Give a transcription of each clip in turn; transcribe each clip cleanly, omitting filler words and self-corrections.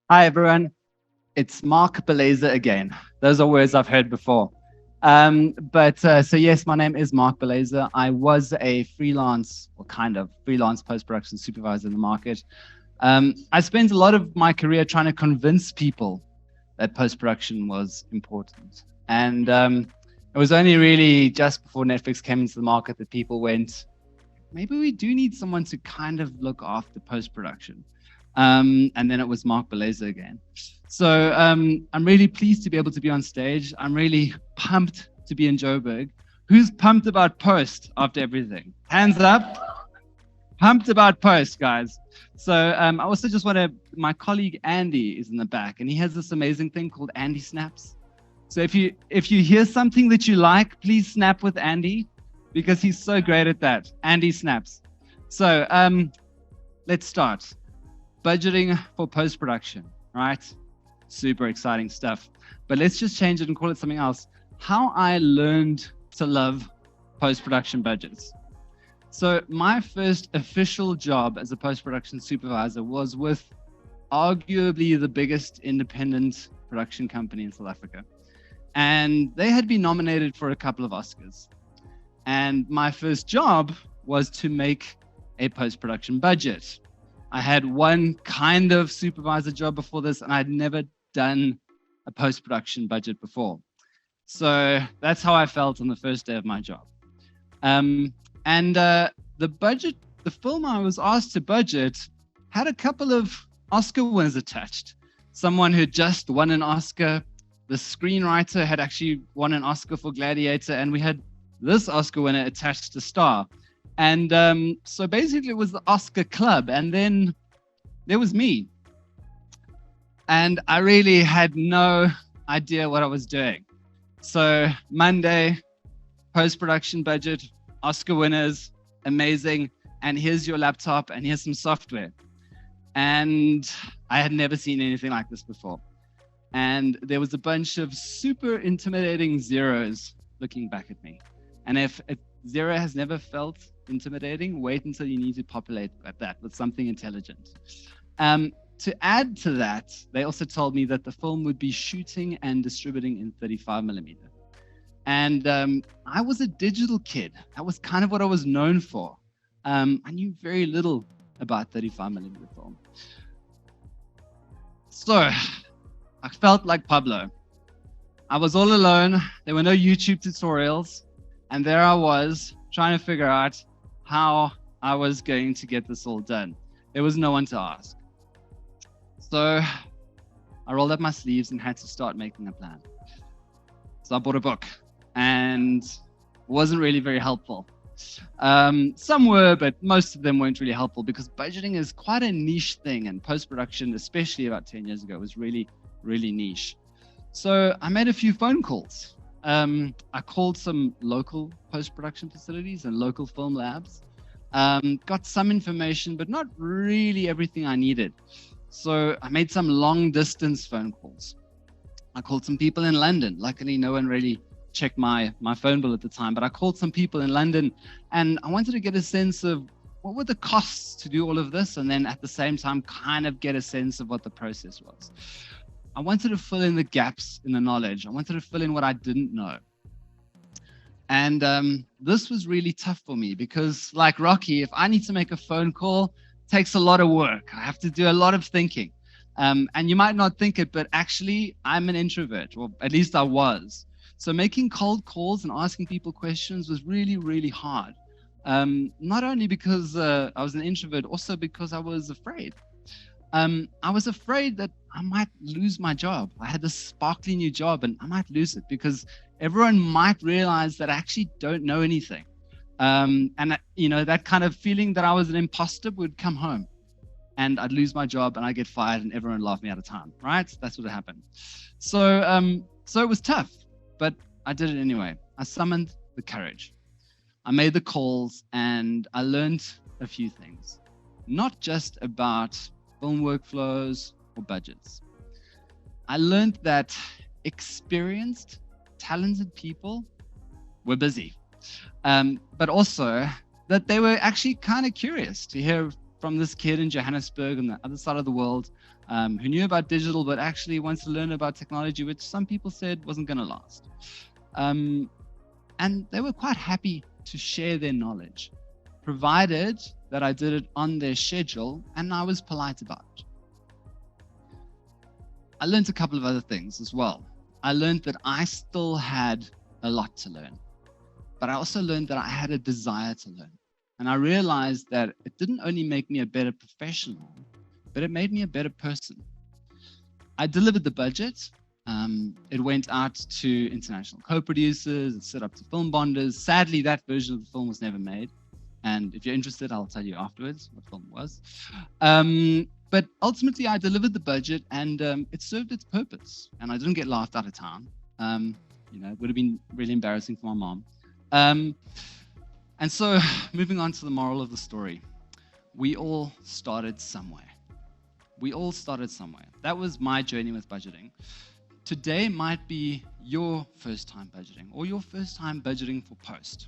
Hi, everyone. It's Mark Belazer again. Those are words I've heard before. So yes, my name is Mark Belazer. I was a freelance, or kind of freelance post-production supervisor in the market. I spent a lot of my career trying to convince people that post-production was important. And it was only really just before Netflix came into the market that people went, maybe we do need someone to kind of look after post-production. And then it was Mark Belazer again. So I'm really pleased to be able to be on stage. I'm really pumped to be in Joburg. Who's pumped about post after everything? Hands up. Pumped about post, guys. So I also just want to, my colleague Andy is in the back, and he has this amazing thing called Andy Snaps. So if you hear something that you like, please snap with Andy, because he's so great at that. Andy Snaps. So let's start. Budgeting for post-production, right? Super exciting stuff. But let's just change it and call it something else. How I learned to love post-production budgets. So my first official job as a post-production supervisor was with arguably the biggest independent production company in South Africa. And they had been nominated for a couple of Oscars. And my first job was to make a post-production budget. I had one kind of supervisor job before this, and I'd never done a post-production budget before. So that's how I felt on the first day of my job. The budget, the film I was asked to budget had a couple of Oscar winners attached. Someone who just won an Oscar. The screenwriter had actually won an Oscar for Gladiator, and we had this Oscar winner attached to star. And so basically it was the Oscar club, and then there was me. And I really had no idea what I was doing. So Monday, post-production budget, Oscar winners, amazing. And here's your laptop, and here's some software. And I had never seen anything like this before. And there was a bunch of super intimidating zeros looking back at me. And if a zero has never felt intimidating, wait until you need to populate that with something intelligent. To add to that, they also told me that the film would be shooting and distributing in 35mm. And I was a digital kid. That was kind of what I was known for. I knew very little about 35mm film. So I felt like Pablo. I was all alone. There were no YouTube tutorials. And there I was trying to figure out how I was going to get this all done. There was no one to ask. So I rolled up my sleeves and had to start making a plan. So I bought a book, and it wasn't really very helpful. Some were, but most of them weren't really helpful, because budgeting is quite a niche thing, and post-production, especially about 10 years ago, was really, really niche. So I made a few phone calls. I called some local post-production facilities and local film labs, got some information, but not really everything I needed. So I made some long distance phone calls. I called some people in London. Luckily, no one really checked my phone bill at the time, but I called some people in London, and I wanted to get a sense of what were the costs to do all of this, and then at the same time kind of get a sense of what the process was. I wanted to fill in the gaps in the knowledge. I wanted to fill in what I didn't know. And this was really tough for me, because like Rocky, if I need to make a phone call, it takes a lot of work. I have to do a lot of thinking. And you might not think it, but actually I'm an introvert, or at least I was. So making cold calls and asking people questions was really, really hard. Not only because I was an introvert, also because I was afraid. I was afraid that I might lose my job. I had this sparkly new job, and I might lose it because everyone might realize that I actually don't know anything. That kind of feeling that I was an imposter would come home, and I'd lose my job, and I'd get fired, and everyone would laugh me out of town, right? That's what happened. So it was tough, but I did it anyway. I summoned the courage. I made the calls, and I learned a few things, not just about film workflows or budgets. I learned that experienced, talented people were busy, but also that they were actually kind of curious to hear from this kid in Johannesburg on the other side of the world who knew about digital, but actually wants to learn about technology, which some people said wasn't going to last. And they were quite happy to share their knowledge, provided that I did it on their schedule and I was polite about it. I learned a couple of other things as well. I learned that I still had a lot to learn, but I also learned that I had a desire to learn. And I realized that it didn't only make me a better professional, but it made me a better person. I delivered the budget. It went out to international co-producers, it set up to film bonders. Sadly, that version of the film was never made. And if you're interested, I'll tell you afterwards what film it was. But ultimately, I delivered the budget and it served its purpose. And I didn't get laughed out of town. It would have been really embarrassing for my mom. And so moving on to the moral of the story, we all started somewhere. We all started somewhere. That was my journey with budgeting. Today might be your first time budgeting or your first time budgeting for post.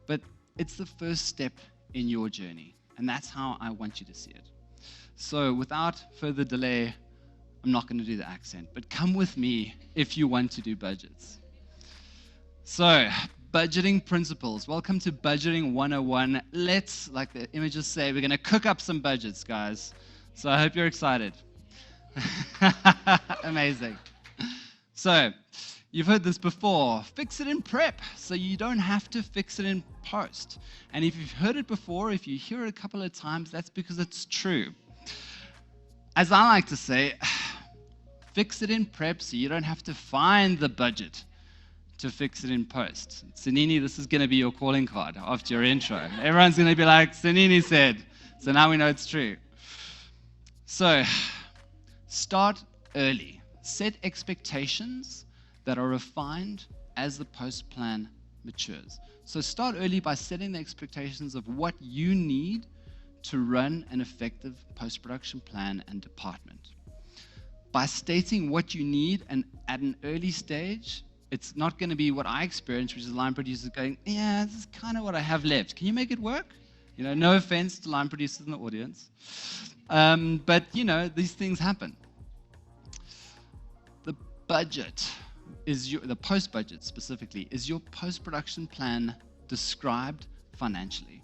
But it's the first step in your journey. And that's how I want you to see it. So without further delay, I'm not going to do the accent, but come with me if you want to do budgets. So, budgeting principles. Welcome to Budgeting 101. Let's, like the images say, we're going to cook up some budgets, guys. So I hope you're excited. Amazing. So, you've heard this before. Fix it in prep, so you don't have to fix it in post. And if you've heard it before, if you hear it a couple of times, that's because it's true. As I like to say, fix it in prep so you don't have to find the budget to fix it in post. Sanini, this is going to be your calling card after your intro. Everyone's going to be like, Sanini said. So now we know it's true. So, start early. Set expectations that are refined as the post plan matures. So start early by setting the expectations of what you need to run an effective post-production plan and department. By stating what you need and at an early stage, it's not going to be what I experienced, which is line producers going, yeah, this is kind of what I have left. Can you make it work? No offense to line producers in the audience. But, these things happen. The budget the post-budget specifically, is your post-production plan described financially.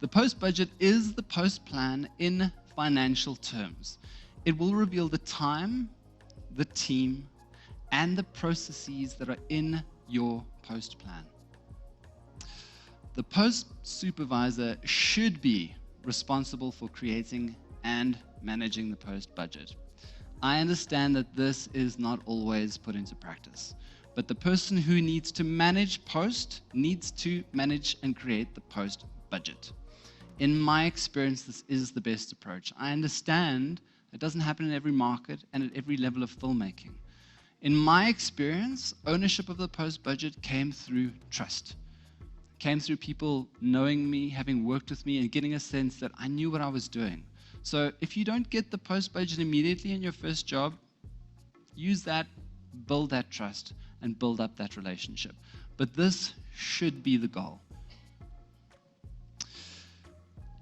The post-budget is the post-plan in financial terms. It will reveal the time, the team, and the processes that are in your post-plan. The post supervisor should be responsible for creating and managing the post budget. I understand that this is not always put into practice, but the person who needs to manage post needs to manage and create the post budget. In my experience, this is the best approach. I understand it doesn't happen in every market and at every level of filmmaking. In my experience, ownership of the post budget came through trust. Came through people knowing me, having worked with me, and getting a sense that I knew what I was doing. So if you don't get the post budget immediately in your first job, use that, build that trust, and build up that relationship. But this should be the goal.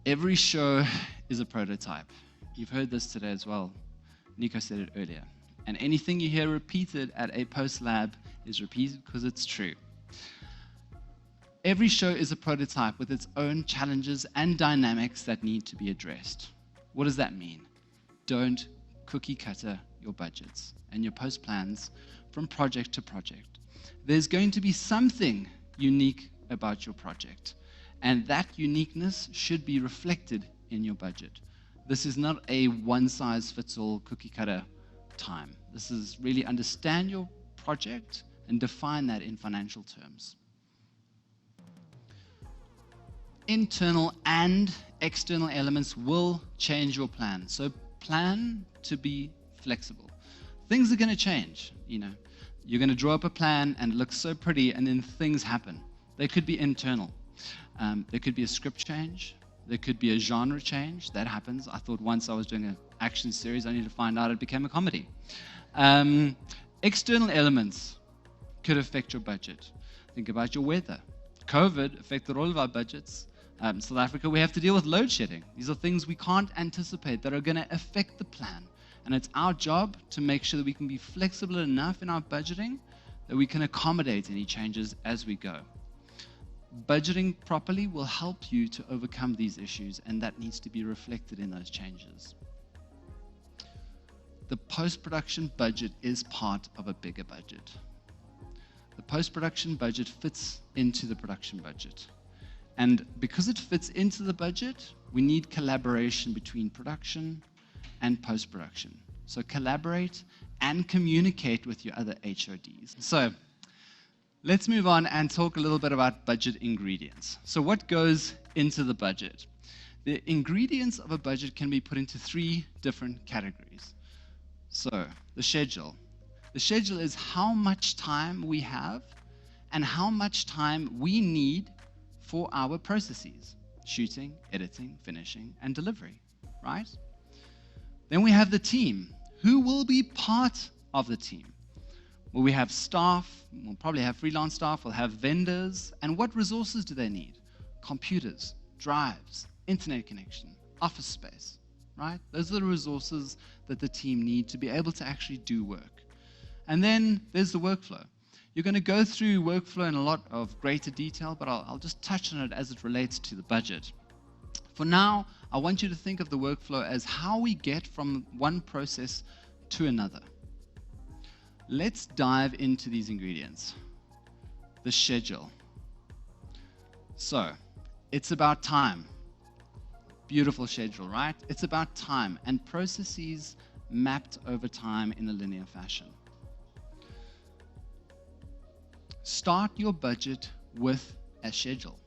Every show is a prototype. You've heard this today as well. Nico said it earlier. And anything you hear repeated at a post lab is repeated because it's true. Every show is a prototype with its own challenges and dynamics that need to be addressed. What does that mean? Don't cookie cutter your budgets and your post plans from project to project. There's going to be something unique about your project, and that uniqueness should be reflected in your budget. This is not a one-size-fits-all cookie cutter time. This is really understand your project and define that in financial terms. Internal and external elements will change your plan. So plan to be flexible. Things are going to change. You're going to draw up a plan and it looks so pretty, and then things happen. They could be internal. There could be a script change. There could be a genre change. That happens. I thought once I was doing an action series, I need to find out it became a comedy. External elements could affect your budget. Think about your weather. COVID affected all of our budgets. South Africa, we have to deal with load shedding. These are things we can't anticipate that are going to affect the plan. And it's our job to make sure that we can be flexible enough in our budgeting that we can accommodate any changes as we go. Budgeting properly will help you to overcome these issues, and that needs to be reflected in those changes. The post-production budget is part of a bigger budget. The post-production budget fits into the production budget. And because it fits into the budget, we need collaboration between production and post-production. So collaborate and communicate with your other HODs. So let's move on and talk a little bit about budget ingredients. So what goes into the budget? The ingredients of a budget can be put into 3 different categories. So the schedule. The schedule is how much time we have and how much time we need for our processes: shooting, editing, finishing, and delivery, right? Then we have the team. Who will be part of the team? Well, we have staff, we'll probably have freelance staff, we'll have vendors, and what resources do they need? Computers, drives, internet connection, office space, right? Those are the resources that the team need to be able to actually do work. And then there's the workflow. You're going to go through workflow in a lot of greater detail, but I'll just touch on it as it relates to the budget. For now, I want you to think of the workflow as how we get from one process to another. Let's dive into these ingredients. The schedule. So, it's about time. Beautiful schedule, right? It's about time and processes mapped over time in a linear fashion. Start your budget with a schedule.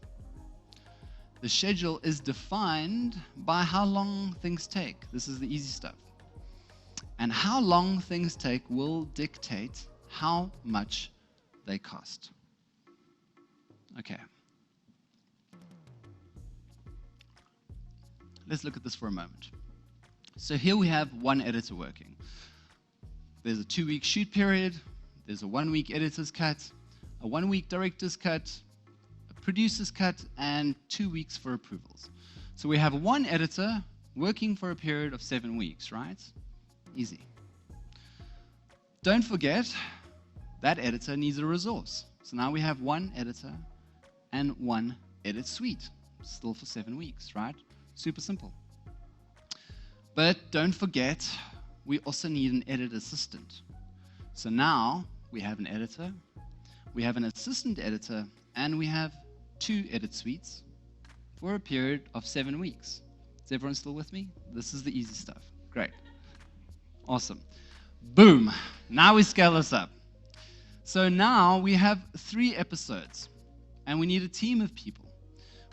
The schedule is defined by how long things take. This is the easy stuff. And how long things take will dictate how much they cost. Okay. Let's look at this for a moment. So here we have one editor working. There's a 2-week shoot period. There's a 1-week editor's cut, a 1-week director's cut, a producer's cut, and 2 weeks for approvals. So we have one editor working for a period of 7 weeks, right? Easy. Don't forget, that editor needs a resource. So now we have one editor and one edit suite, still for 7 weeks, right? Super simple. But don't forget, we also need an edit assistant. So now we have an editor, we have an assistant editor, and we have 2 edit suites for a period of 7 weeks. Is everyone still with me? This is the easy stuff. Great. Awesome. Boom. Now we scale this up. So now we have 3 episodes, and we need a team of people.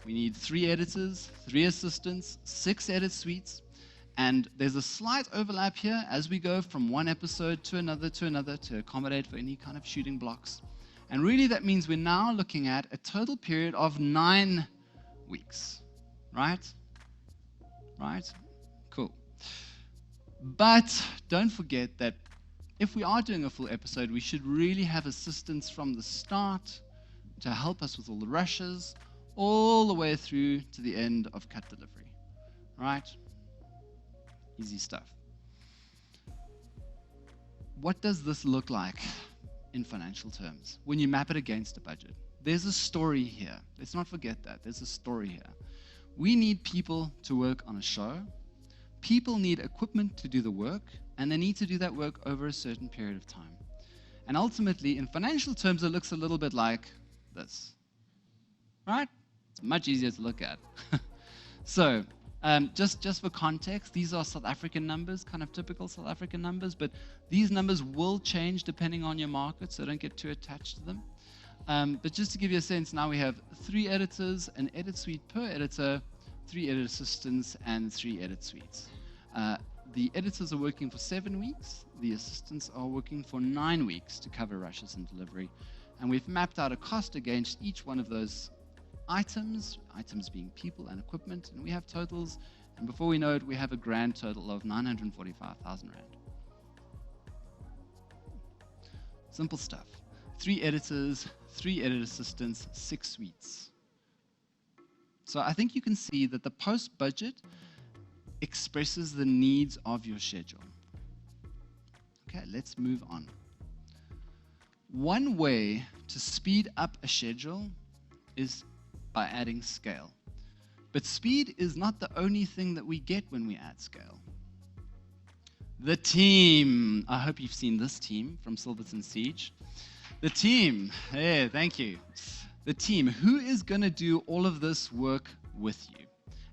We need 3 editors, 3 assistants, 6 edit suites, and there's a slight overlap here as we go from one episode to another to accommodate for any kind of shooting blocks. And really that means we're now looking at a total period of 9 weeks, right? Right? Cool. But don't forget that if we are doing a full episode, we should really have assistance from the start to help us with all the rushes, all the way through to the end of cut delivery, right? Easy stuff. What does this look like in financial terms when you map it against a budget? There's a story here. Let's not forget that. There's a story here. We need people to work on a show. People need equipment to do the work, and they need to do that work over a certain period of time. And ultimately, in financial terms, it looks a little bit like this, right? It's much easier to look at. So, just for context, these are South African numbers, kind of typical South African numbers, but these numbers will change depending on your market, so don't get too attached to them. But just to give you a sense, now we have 3 editors, an edit suite per editor, 3 edit assistants, and 3 edit suites. The editors are working for 7 weeks. The assistants are working for 9 weeks to cover rushes and delivery. And we've mapped out a cost against each one of those items being people and equipment, and we have totals. And before we know it, we have a grand total of 945,000 Rand. Simple stuff. 3 editors, 3 edit assistants, 6 suites. So I think you can see that the post budget expresses the needs of your schedule. let's move on. One way to speed up a schedule is by adding scale. But speed is not the only thing that we get when we add scale. The team. I hope you've seen this team from Silverton Siege. The team. Hey, thank you. The team. Who is going to do all of this work with you?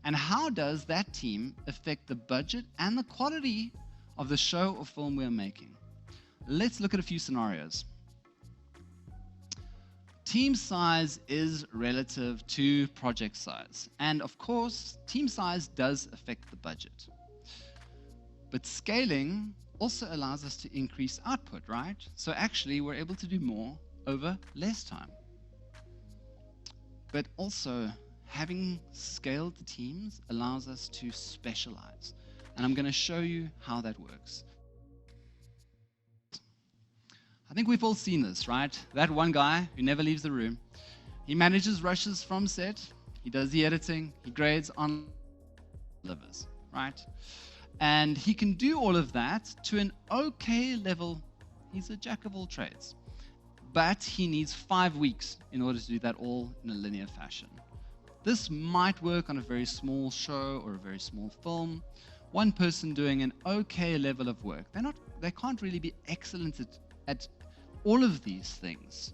And how does that team affect the budget and the quality of the show or film we are making? Let's look at a few scenarios. Team size is relative to project size. And of course, team size does affect the budget. But scaling also allows us to increase output, right? So actually, we're able to do more over less time. But also, having scaled the teams allows us to specialize. And I'm going to show you how that works. I think we've all seen this, right? That one guy who never leaves the room. He manages rushes from set. He does the editing. He grades on delivers, right? And he can do all of that to an okay level. He's a jack of all trades. But he needs 5 weeks in order to do that all in a linear fashion. This might work on a very small show or a very small film. One person doing an okay level of work. They can't really be excellent at all of these things.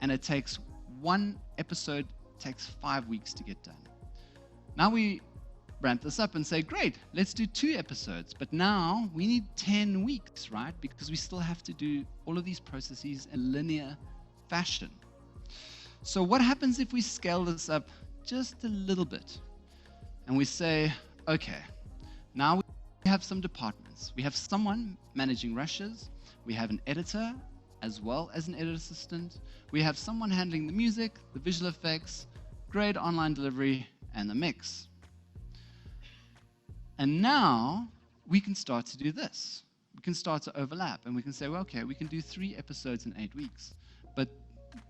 And it takes one episode, takes 5 weeks to get done. Now we ramp this up and say, great, let's do 2 episodes. But now we need 10 weeks, right? Because we still have to do all of these processes in linear fashion. So what happens if we scale this up just a little bit? And we say, okay, now we have some departments. We have someone managing rushes. We have an editor as well as an edit assistant. We have someone handling the music, the visual effects, grade online delivery, and the mix. And now we can start to do this. We can start to overlap and we can say, well, okay, we can do 3 episodes in 8 weeks. But,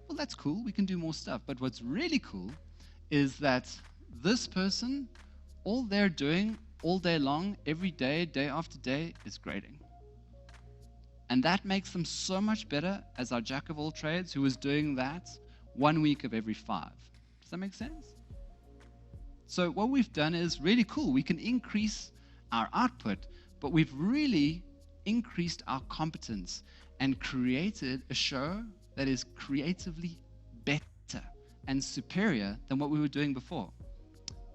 well, that's cool. We can do more stuff. But what's really cool is that this person, all they're doing all day long, every day, day after day, is grading. And that makes them so much better as our jack of all trades who is doing that 1 week of every 5. Does that make sense? So what we've done is really cool. We can increase our output, but we've really increased our competence and created a show that is creatively better and superior than what we were doing before.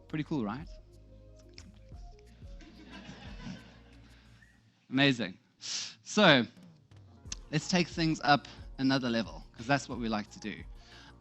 Pretty cool, right? Amazing. So let's take things up another level, because that's what we like to do.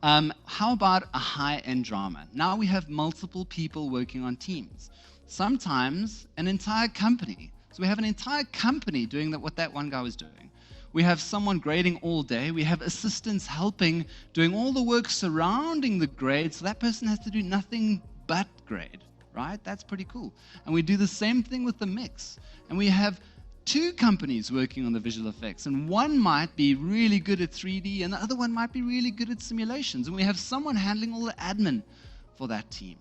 How about a high-end drama? Now we have multiple people working on teams. Sometimes an entire company. So we have an entire company doing what that one guy was doing. We have someone grading all day. We have assistants helping, doing all the work surrounding the grade, so that person has to do nothing but grade, right? That's pretty cool. And we do the same thing with the mix. And we have 2 companies working on the visual effects, and one might be really good at 3D and the other one might be really good at simulations, and we have someone handling all the admin for that team.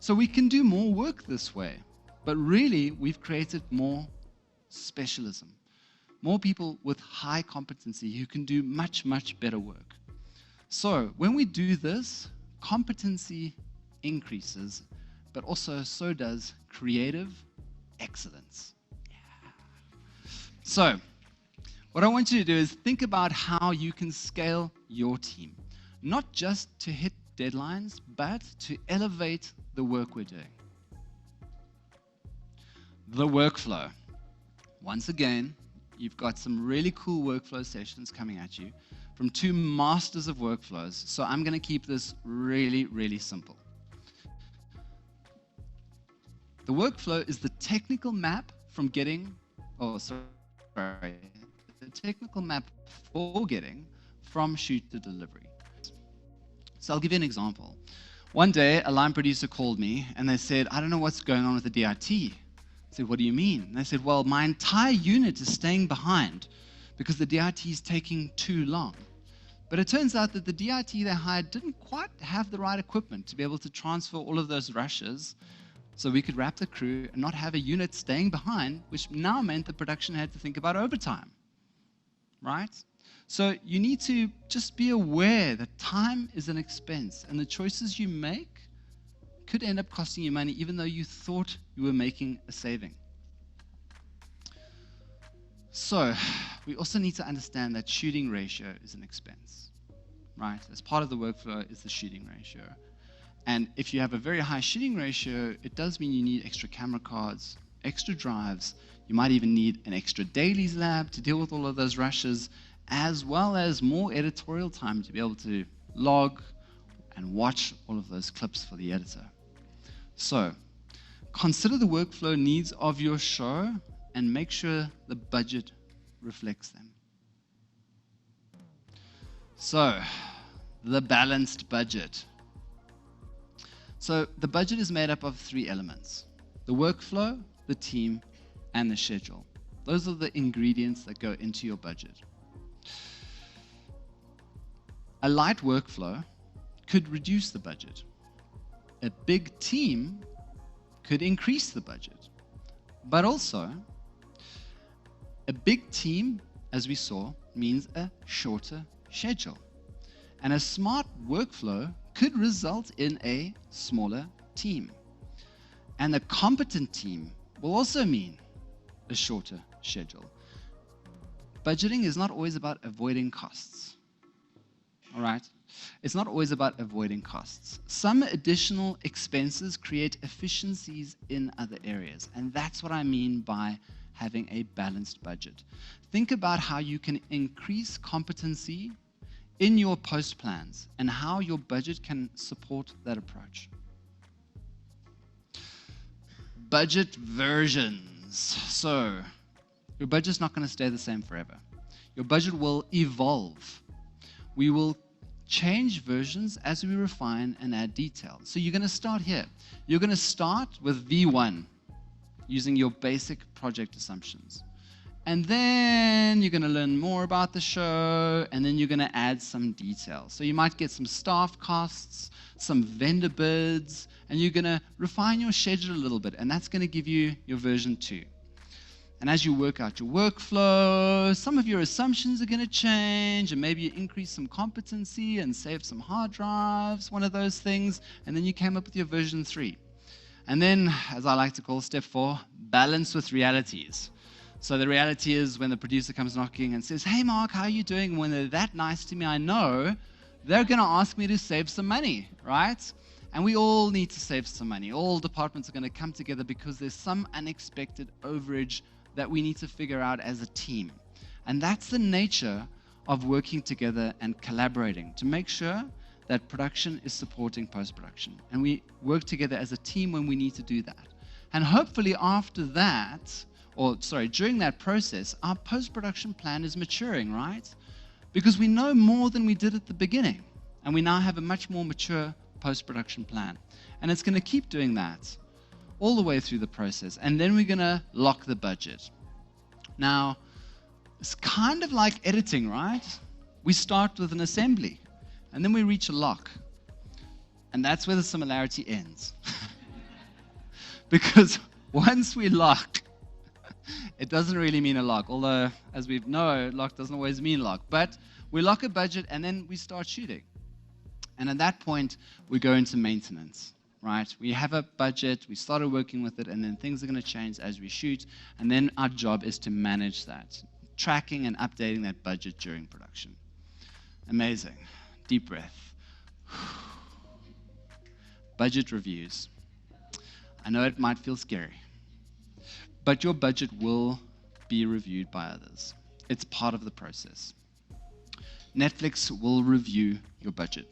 So we can do more work this way, but really we've created more specialism, more people with high competency who can do much, much better work. So when we do this, competency increases, but also so does creative excellence. So, what I want you to do is think about how you can scale your team, not just to hit deadlines, but to elevate the work we're doing. The workflow. Once again, you've got some really cool workflow sessions coming at you from 2 masters of workflows. So I'm going to keep this really, really simple. The workflow is the technical map from getting, the technical map for getting from shoot to delivery. So I'll give you an example. One day, a line producer called me and they said, I don't know what's going on with the DIT. I said, what do you mean? And they said, well, my entire unit is staying behind because the DIT is taking too long. But it turns out that the DIT they hired didn't quite have the right equipment to be able to transfer all of those rushes So we could wrap the crew and not have a unit staying behind, which now meant the production had to think about overtime, right? So you need to just be aware that time is an expense, and the choices you make could end up costing you money, even though you thought you were making a saving. So we also need to understand that shooting ratio is an expense, right? As part of the workflow is the shooting ratio. And if you have a very high shooting ratio, it does mean you need extra camera cards, extra drives. You might even need an extra dailies lab to deal with all of those rushes, as well as more editorial time to be able to log and watch all of those clips for the editor. So consider the workflow needs of your show and make sure the budget reflects them. So, the balanced budget. So the budget is made up of 3 elements: the workflow, the team, and the schedule. Those are the ingredients that go into your budget. A light workflow could reduce the budget. A big team could increase the budget. But also, a big team, as we saw, means a shorter schedule. And a smart workflow could result in a smaller team. And a competent team will also mean a shorter schedule. Budgeting is not always about avoiding costs. All right? It's not always about avoiding costs. Some additional expenses create efficiencies in other areas. And that's what I mean by having a balanced budget. Think about how you can increase competency in your post plans and how your budget can support that approach. Budget versions. So, your budget's not going to stay the same forever. Your budget will evolve. We will change versions as we refine and add detail. So you're going to start here. You're going to start with V1 using your basic project assumptions. And then you're going to learn more about the show, and then you're going to add some detail. So you might get some staff costs, some vendor bids, and you're going to refine your schedule a little bit, and that's going to give you your version 2. And as you work out your workflow, some of your assumptions are going to change, and maybe you increase some competency and save some hard drives, one of those things, and then you came up with your version 3. And then, as I like to call step 4, balance with realities. So the reality is when the producer comes knocking and says, "Hey Mark, how are you doing?" And when they're that nice to me, I know they're going to ask me to save some money, right? And we all need to save some money. All departments are going to come together because there's some unexpected overage that we need to figure out as a team. And that's the nature of working together and collaborating to make sure that production is supporting post-production. And we work together as a team when we need to do that. And hopefully after that, during that process, our post-production plan is maturing, right? Because we know more than we did at the beginning. And we now have a much more mature post-production plan. And it's going to keep doing that all the way through the process. And then we're going to lock the budget. Now, it's kind of like editing, right? We start with an assembly, and then we reach a lock. And that's where the similarity ends. Because once we lock, it doesn't really mean a lock, although, as we know, lock doesn't always mean lock. But we lock a budget, and then we start shooting. And at that point, we go into maintenance, right? We have a budget, we started working with it, and then things are going to change as we shoot. And then our job is to manage that, tracking and updating that budget during production. Amazing. Deep breath. Budget reviews. I know it might feel scary, but your budget will be reviewed by others. It's part of the process. Netflix will review your budget.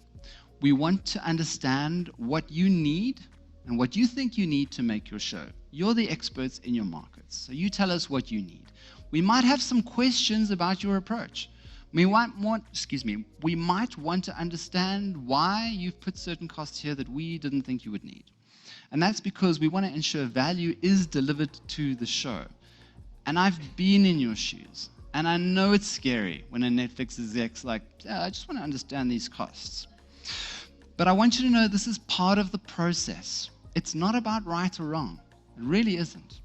We want to understand what you need and what you think you need to make your show. You're the experts in your markets, so you tell us what you need. We might have some questions about your approach. We might want to understand why you've put certain costs here that we didn't think you would need. And that's because we want to ensure value is delivered to the show. And I've been in your shoes. And I know it's scary when a Netflix exec's like, "Yeah, I just want to understand these costs." But I want you to know this is part of the process. It's not about right or wrong. It really isn't.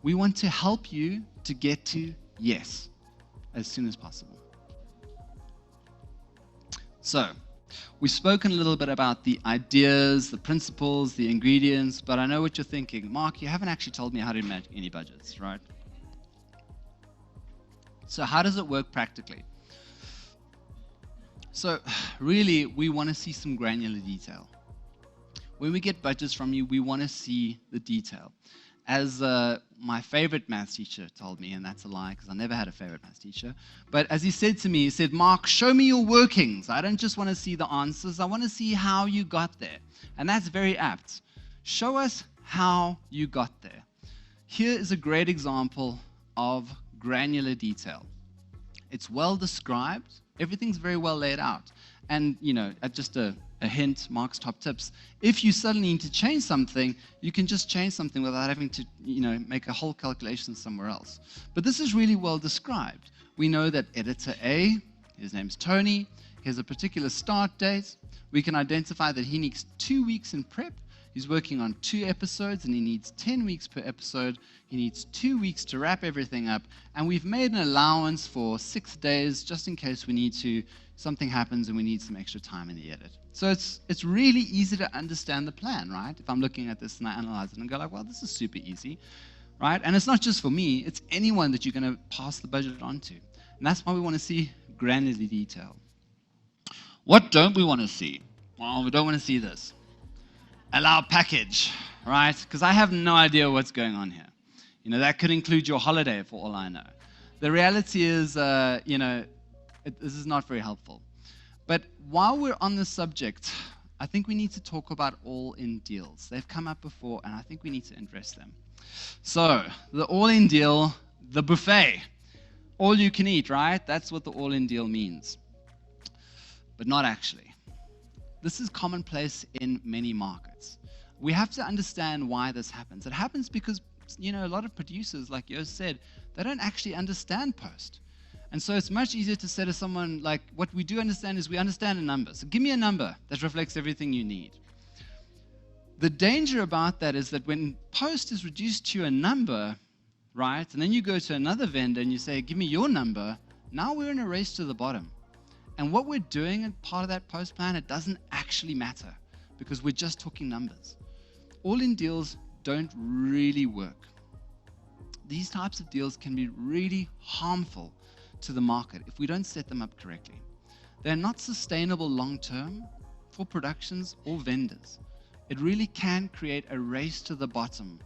We want to help you to get to yes as soon as possible. So, we've spoken a little bit about the ideas, the principles, the ingredients, but I know what you're thinking. Mark, you haven't actually told me how to manage any budgets, right? So how does it work practically? So really, we want to see some granular detail. When we get budgets from you, we want to see the detail. As my favorite maths teacher told me, and that's a lie because I never had a favorite maths teacher, but as he said to me, he said, Mark, show me your workings. I don't just want to see the answers. I want to see how you got there. And that's very apt. Show us how you got there. Here is a great example of granular detail. It's well described. Everything's very well laid out. And, just a hint, Mark's top tips. If you suddenly need to change something, you can just change something without having to, make a whole calculation somewhere else. But this is really well described. We know that editor A, his name's Tony, he has a particular start date. We can identify that he needs 2 weeks in prep. He's working on 2 episodes and he needs 10 weeks per episode. He needs 2 weeks to wrap everything up. And we've made an allowance for 6 days just in case something happens and we need some extra time in the edit. So it's really easy to understand the plan, right? If I'm looking at this and I analyze it and go like, well, this is super easy, right? And it's not just for me, it's anyone that you're going to pass the budget on to. And that's why we want to see granular detail. What don't we want to see? Well, we don't want to see this. Allow package, right? Because I have no idea what's going on here. That could include your holiday for all I know. The reality is, this is not very helpful. But while we're on this subject, I think we need to talk about all-in deals. They've come up before, and I think we need to address them. So, the all-in deal, the buffet, all you can eat, right? That's what the all-in deal means. But not actually. This is commonplace in many markets. We have to understand why this happens. It happens because, a lot of producers, like Yo said, they don't actually understand post. And so it's much easier to say to someone, like, what we do understand is we understand a number. So give me a number that reflects everything you need. The danger about that is that when post is reduced to a number, right, and then you go to another vendor and you say, give me your number, now we're in a race to the bottom. And what we're doing as part of that post plan, it doesn't actually matter because we're just talking numbers. All-in deals don't really work. These types of deals can be really harmful to the market if we don't set them up correctly. They're not sustainable long-term for productions or vendors. It really can create a race to the bottom.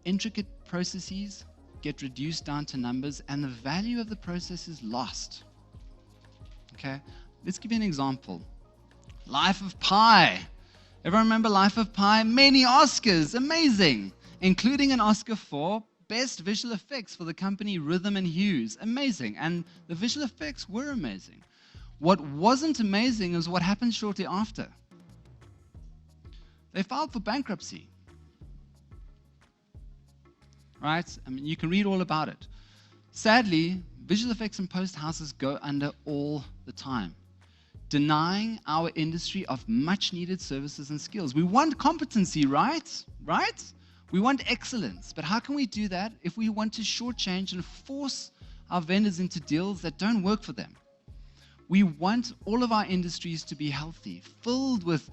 Intricate processes get reduced down to numbers and the value of the process is lost. Okay, let's give you an example. Life of Pi. Everyone remember Life of Pi? Many Oscars, amazing, including an Oscar for Best Visual Effects for the company Rhythm and Hues, amazing, and the visual effects were amazing. What wasn't amazing is what happened shortly after. They filed for bankruptcy, right? I mean, you can read all about it. Sadly, visual effects and post houses go under all the time, denying our industry of much needed services and skills. We want competency, right? Right? We want excellence. But how can we do that if we want to shortchange and force our vendors into deals that don't work for them? We want all of our industries to be healthy, filled with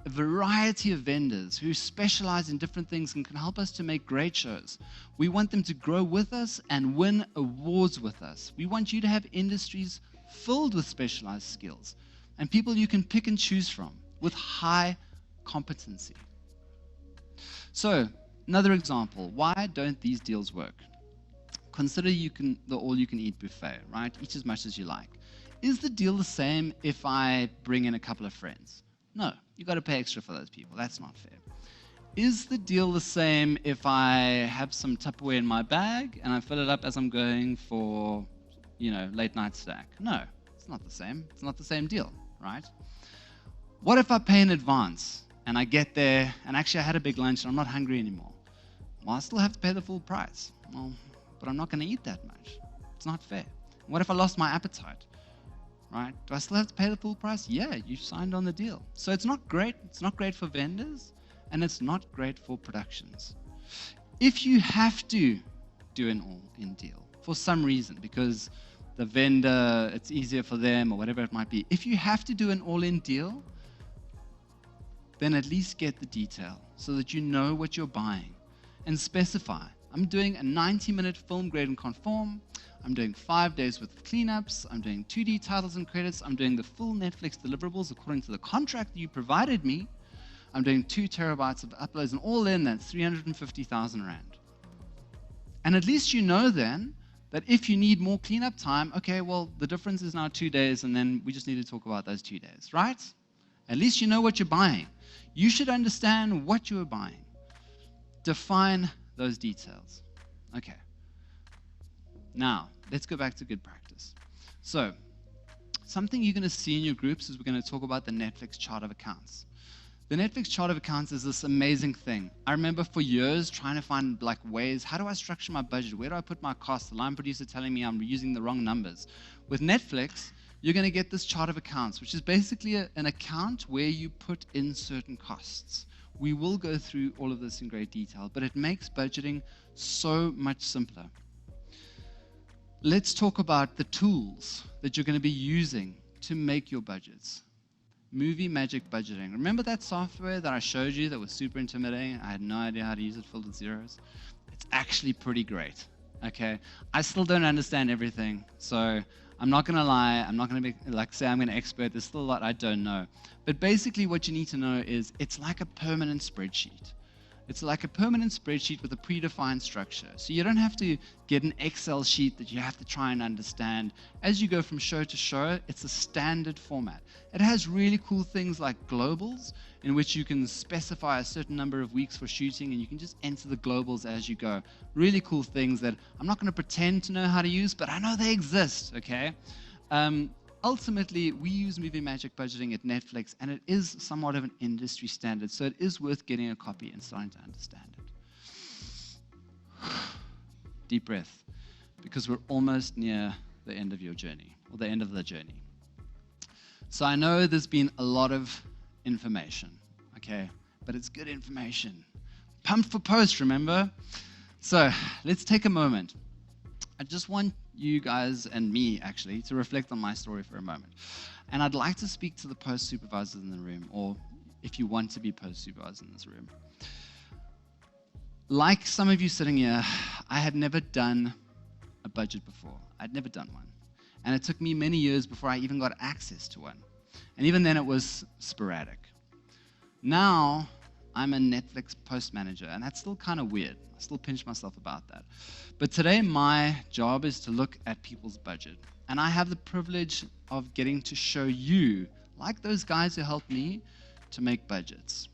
a variety of vendors who specialize in different things and can help us to make great shows. We want them to grow with us and win awards with us. We want you to have industries filled with specialized skills and people you can pick and choose from with high competency. So, another example, why don't these deals work? Consider the all-you-can-eat buffet, right? Eat as much as you like. Is the deal the same if I bring in a couple of friends? No, you got to pay extra for those people. That's not fair. Is the deal the same if I have some Tupperware in my bag and I fill it up as I'm going for, late night snack? No, it's not the same. It's not the same deal, right? What if I pay in advance and I get there and actually I had a big lunch and I'm not hungry anymore? Well, I still have to pay the full price. Well, but I'm not going to eat that much. It's not fair. What if I lost my appetite? Right? Do I still have to pay the full price? Yeah, you signed on the deal. So it's not great. It's not great for vendors. and it's not great for productions. If you have to do an all-in deal for some reason, because the vendor, it's easier for them or whatever it might be, if you have to do an all-in deal, then at least get the detail so that you know what you're buying and specify. I'm doing a 90-minute film grade and conform. I'm doing 5 days with cleanups. I'm doing 2D titles and credits. I'm doing the full Netflix deliverables according to the contract that you provided me. I'm doing 2 terabytes of uploads, and all in, that's 350,000 Rand. And at least you know then that if you need more cleanup time, okay, well, the difference is now 2 days, and then we just need to talk about those 2 days, right? At least you know what you're buying. You should understand what you are buying. Define those details. Okay. Now, let's go back to good practice. So, something you're going to see in your groups is we're going to talk about the Netflix chart of accounts. The Netflix chart of accounts is this amazing thing. I remember for years trying to find ways, how do I structure my budget? Where do I put my costs? The line producer telling me I'm using the wrong numbers. With Netflix, you're going to get this chart of accounts, which is basically an account where you put in certain costs. We will go through all of this in great detail, but it makes budgeting so much simpler. Let's talk about the tools that you're going to be using to make your budgets. Movie Magic Budgeting. Remember that software that I showed you that was super intimidating? I had no idea how to use it, filled with zeros. It's actually pretty great, okay? I still don't understand everything, so I'm not going to lie. I'm not going to be say I'm an expert. There's still a lot I don't know. But basically what you need to know is it's like a permanent spreadsheet. It's like a permanent spreadsheet with a predefined structure. So you don't have to get an Excel sheet that you have to try and understand. As you go from show to show, it's a standard format. It has really cool things like globals, in which you can specify a certain number of weeks for shooting, and you can just enter the globals as you go. Really cool things that I'm not going to pretend to know how to use, but I know they exist, okay? Ultimately, we use Movie Magic Budgeting at Netflix, and it is somewhat of an industry standard, so it is worth getting a copy and starting to understand it. Deep breath, because we're almost near the end of your journey, or the end of the journey. So I know there's been a lot of information, okay, but it's good information. Pumped for post, remember? So let's take a moment. I just want you guys and me, actually, to reflect on my story for a moment. And I'd like to speak to the post supervisors in the room, or if you want to be post supervisors in this room. Like some of you sitting here, I had never done a budget before. I'd never done one. And it took me many years before I even got access to one. And even then it was sporadic. Now, I'm a Netflix post manager, and that's still kind of weird. I still pinch myself about that. But today, my job is to look at people's budget. And I have the privilege of getting to show you, like those guys who helped me, to make budgets.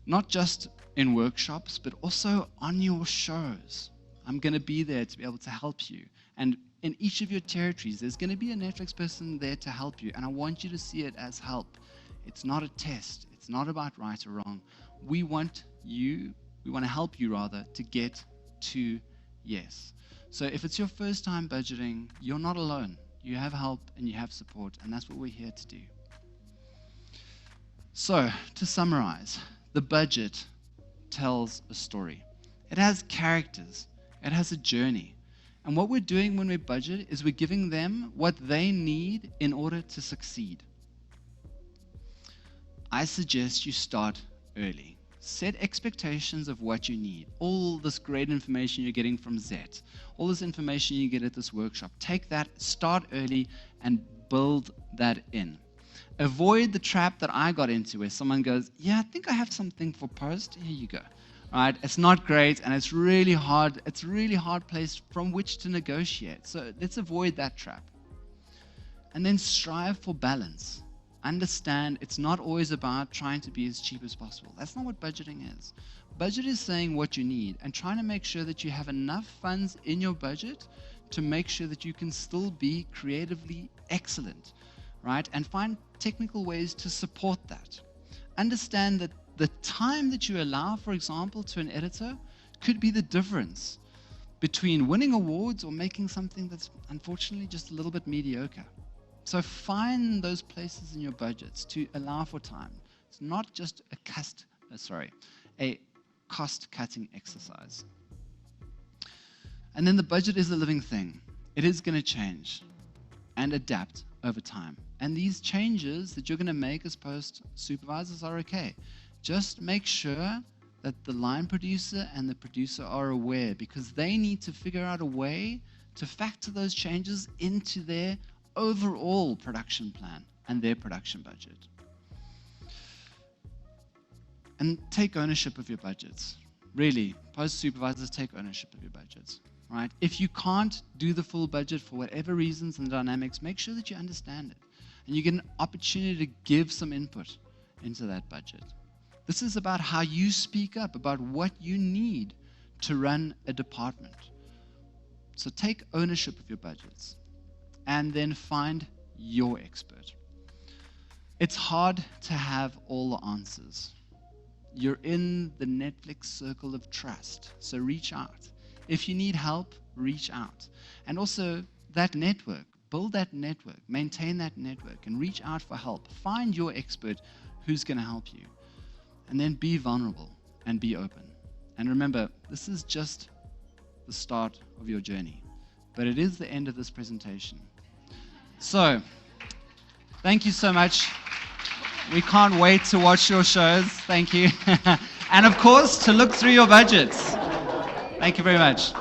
Not just in workshops, but also on your shows. I'm going to be there to be able to help you. And in each of your territories, there's going to be a Netflix person there to help you. And I want you to see it as help. It's not a test. It's not about right or wrong. We want to help you rather to get to yes. So if it's your first time budgeting, you're not alone. You have help and you have support, and that's what we're here to do. So to summarize, the budget tells a story. It has characters. It has a journey. And what we're doing when we budget is we're giving them what they need in order to succeed. I suggest you start early. Set expectations of what you need. All this great information you're getting from Zet, all this information you get at this workshop, take that, start early, and build that in. Avoid the trap that I got into where someone goes, yeah, I think I have something for post. Here you go. Right? It's not great, and it's really hard. It's a really hard place from which to negotiate. So let's avoid that trap. And then strive for balance. Understand it's not always about trying to be as cheap as possible. That's not what budgeting is. Budget is saying what you need and trying to make sure that you have enough funds in your budget to make sure that you can still be creatively excellent, right? And find technical ways to support that. Understand that the time that you allow, for example, to an editor could be the difference between winning awards or making something that's unfortunately just a little bit mediocre. So find those places in your budgets to allow for time. It's not just a a cost-cutting exercise. And then the budget is a living thing. It is going to change and adapt over time. And these changes that you're going to make as post supervisors are okay. Just make sure that the line producer and the producer are aware, because they need to figure out a way to factor those changes into their overall production plan and their production budget. And take ownership of your budgets. Really, post supervisors, take ownership of your budgets. Right? If you can't do the full budget for whatever reasons and dynamics, make sure that you understand it. And you get an opportunity to give some input into that budget. This is about how you speak up, about what you need to run a department. So take ownership of your budgets and then find your expert. It's hard to have all the answers. You're in the Netflix circle of trust, so reach out. If you need help, reach out. And also that network, build that network, maintain that network, and reach out for help. Find your expert who's going to help you. And then be vulnerable and be open. And remember, this is just the start of your journey, but it is the end of this presentation. So, thank you so much. We can't wait to watch your shows. Thank you. And of course, to look through your budgets. Thank you very much.